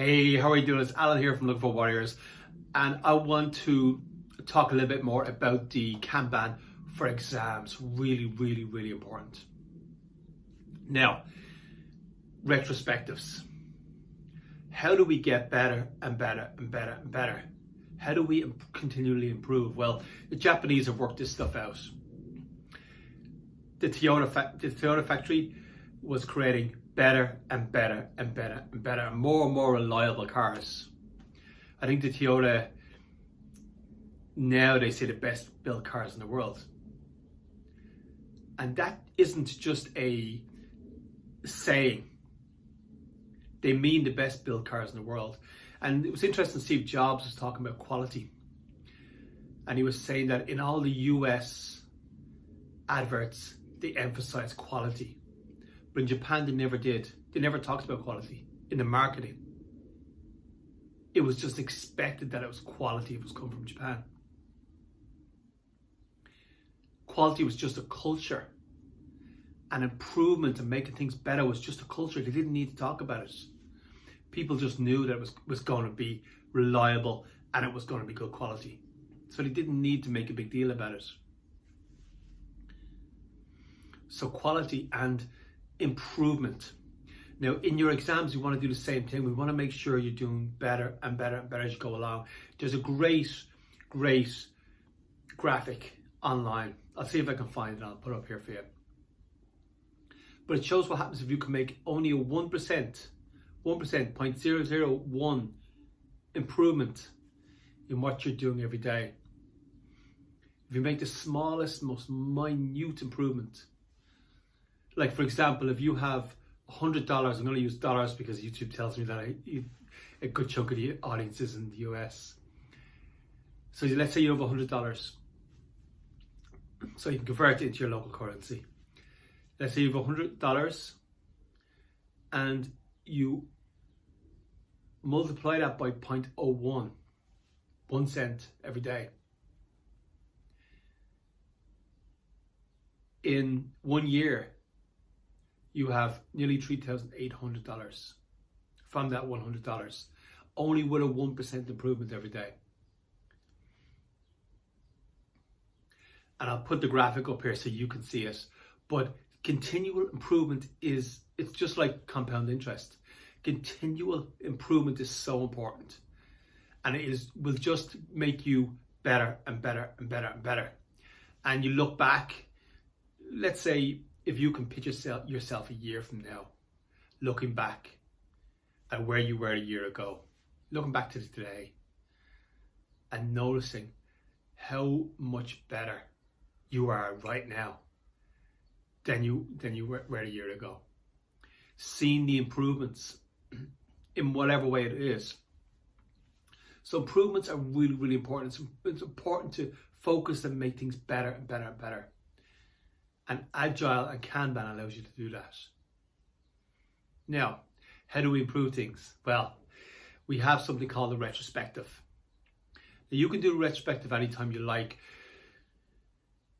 Hey, how are you doing? It's Alan here from Looking for Warriors, and I want to talk a little bit more about the Kanban for exams. Really important. Now, retrospectives. How do we get better and better and better and better? How do we continually improve? Well, the Japanese have worked this stuff out. The Toyota factory was creating better and better and better and better and more reliable cars. I think the Toyota, now they say the best built cars in the world. And that isn't just a saying. They mean the best built cars in the world. And it was interesting, Steve Jobs was talking about quality. And he was saying that in all the US adverts, they emphasize quality. But in Japan, they never did. They never talked about quality in the marketing. It was just expected that it was quality if it was coming from Japan. Quality was just a culture. And improvement and making things better was just a culture. They didn't need to talk about it. People just knew that it was going to be reliable and it was going to be good quality. So they didn't need to make a big deal about it. So quality and improvement. Now, in your exams, you want to do the same thing. We want to make sure you're doing better and better and better as you go along. There's a great graphic online. I'll see if I can find it. I'll put it up here for you. But it shows what happens if you can make only a 1%, 0.001 improvement in what you're doing every day. If you make the smallest, most minute improvement, like for example, if you have $100, I'm going to use dollars because YouTube tells me that a good chunk of the audience is in the US. So let's say you have $100. So you can convert it into your local currency. Let's say you have $100 and you multiply that by 0.01, 1 cent every day. In 1 year, you have nearly $3,800 from that $100, only with a 1% improvement every day. And I'll put the graphic up here so you can see it. But continual improvement it's just like compound interest. Continual improvement is so important. And will just make you better and better and better and better. And you look back, let's say, if you can picture yourself a year from now, looking back at where you were a year ago, looking back to today, and noticing how much better you are right now than you were a year ago. Seeing the improvements in whatever way it is. So improvements are really important. It's important to focus and make things better and better and better. And Agile and Kanban allows you to do that. Now, how do we improve things? Well, we have something called a retrospective. Now, you can do a retrospective anytime you like.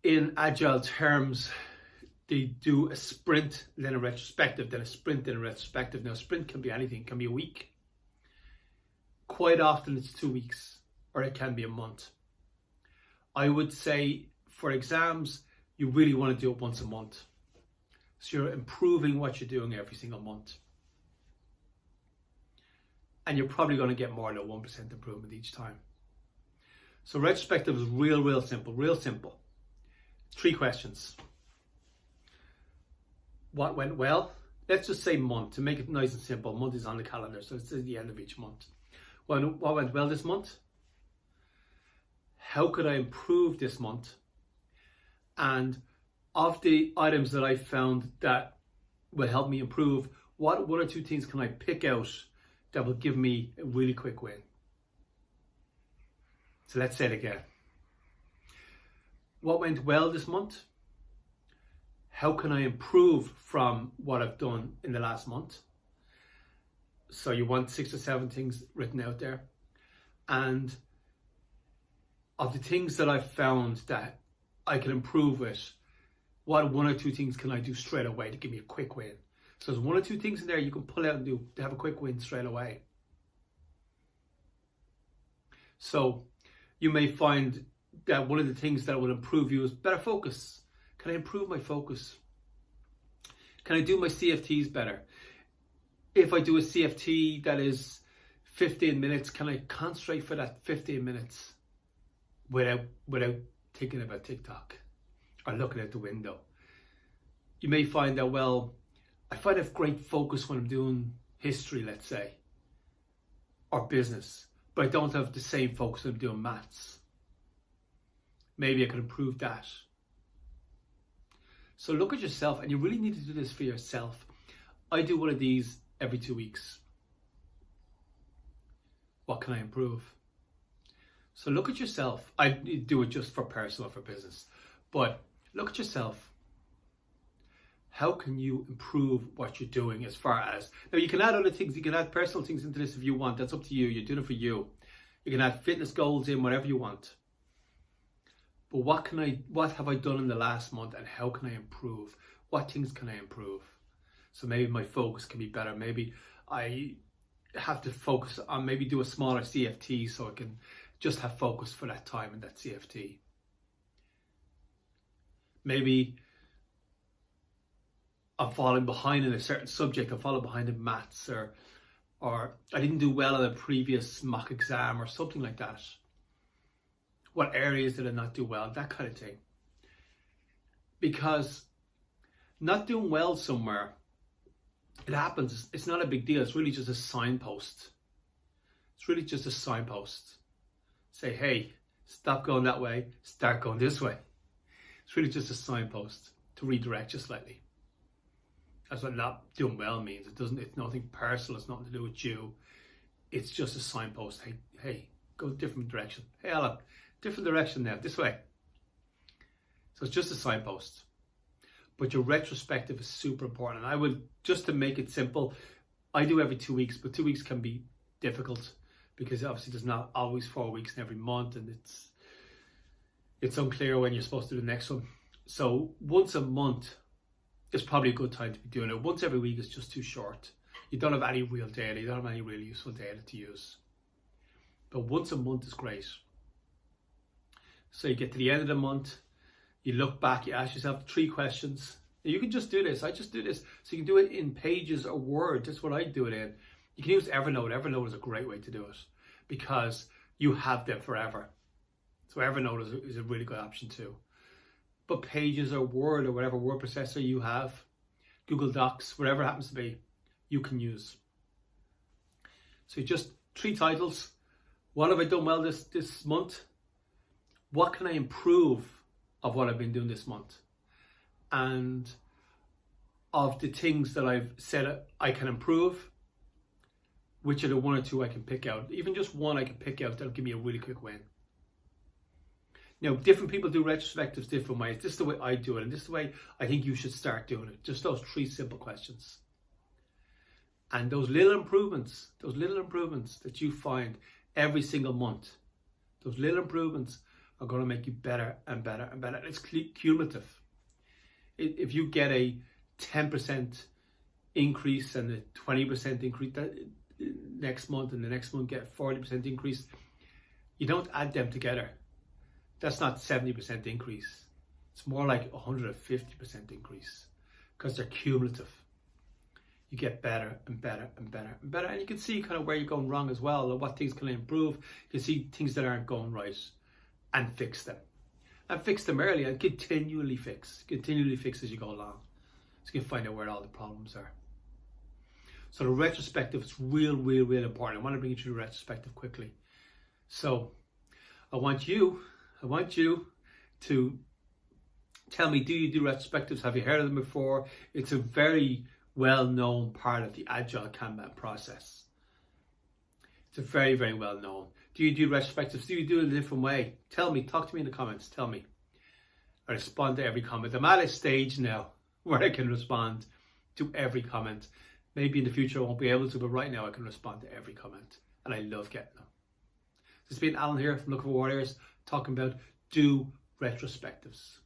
In Agile terms, they do a sprint, then a retrospective, then a sprint, then a retrospective. Now, a sprint can be anything. It can be a week. Quite often it's 2 weeks, or it can be a month. I would say for exams, you really want to do it once a month. So you're improving what you're doing every single month. And you're probably going to get more than 1% improvement each time. So retrospective is real simple. 3 questions. What went well? Let's just say month, to make it nice and simple. Month is on the calendar, so it's at the end of each month. What went well this month? How could I improve this month? And of the items that I found that will help me improve, what 1 or 2 things can I pick out that will give me a really quick win? So let's say it again. What went well this month? How can I improve from what I've done in the last month? So you want 6 or 7 things written out there. And of the things that I've found that I can improve with, what 1 or 2 things can I do straight away to give me a quick win? So there's 1 or 2 things in there you can pull out and do to have a quick win straight away. So you may find that one of the things that will improve you is better focus. Can I improve my focus? Can I do my CFTs better? If I do a CFT that is 15 minutes, can I concentrate for that 15 minutes without thinking about TikTok or looking out the window? You may find that, well, I find I have great focus when I'm doing history, let's say, or business, but I don't have the same focus when I'm doing maths. Maybe I could improve that. So look at yourself, and you really need to do this for yourself. I do one of these every 2 weeks. What can I improve? So look at yourself. I do it just for personal, for business. But look at yourself. How can you improve what you're doing as far as... Now you can add other things. You can add personal things into this if you want. That's up to you. You're doing it for you. You can add fitness goals in, whatever you want. But what have I done in the last month, and how can I improve? What things can I improve? So maybe my focus can be better. Maybe I have to focus on, maybe do a smaller CFT so I can just have focus for that time in that CFT. Maybe I'm falling behind in a certain subject. I'm falling behind in maths, or I didn't do well in a previous mock exam or something like that. What areas did I not do well? That kind of thing. Because not doing well somewhere, it happens. It's not a big deal. It's really just a signpost. It's really just a signpost. Say, hey, stop going that way, start going this way. It's really just a signpost to redirect you slightly. That's what not doing well means. It's nothing personal. It's nothing to do with you. It's just a signpost. Hey, go a different direction. Hey, Alan, different direction now, this way. So it's just a signpost. But your retrospective is super important. And I would, just to make it simple, I do every 2 weeks, but 2 weeks can be difficult because obviously there's not always 4 weeks in every month, and it's unclear when you're supposed to do the next one. So once a month is probably a good time to be doing it. Once every week is just too short. You don't have any real data. You don't have any really useful data to use. But once a month is great. So you get to the end of the month, you look back, you ask yourself 3 questions. You can just do this. I just do this. So you can do it in Pages or Word. That's what I do it in. You can use Evernote. Evernote is a great way to do it because you have them forever. So Evernote is a really good option too. But Pages or Word or whatever word processor you have, Google Docs, whatever it happens to be, you can use. So just 3 titles. What have I done well this month? What can I improve of what I've been doing this month? And of the things that I've said I can improve, which are the 1 or 2 I can pick out? Even just one I can pick out that'll give me a really quick win. Now, different people do retrospectives different ways. This is the way I do it, and this is the way I think you should start doing it. Just those 3 simple questions. And those little improvements that you find every single month, those little improvements are going to make you better and better and better. And it's cumulative. If you get a 10% increase and a 20% increase next month, and the next month get a 40% increase, you don't add them together. That's not 70% increase. It's more like 150% increase because they're cumulative. You get better and better and better and better. And you can see kind of where you're going wrong as well, or what things can I improve. You can see things that aren't going right and fix them. And fix them early and continually fix as you go along. So you can find out where all the problems are. So the retrospective is real important. I want to bring you to the retrospective quickly. So I want you to tell me, do you do retrospectives? Have you heard of them before? It's a very well-known part of the Agile Kanban process. It's a very well known. Do you do retrospectives? Do you do it in a different way? Tell me, talk to me in the comments, tell me. I respond to every comment. I'm at a stage now where I can respond to every comment. Maybe in the future I won't be able to, but right now I can respond to every comment. And I love getting them. This has been Alan here from Looking for Warriors, talking about do retrospectives.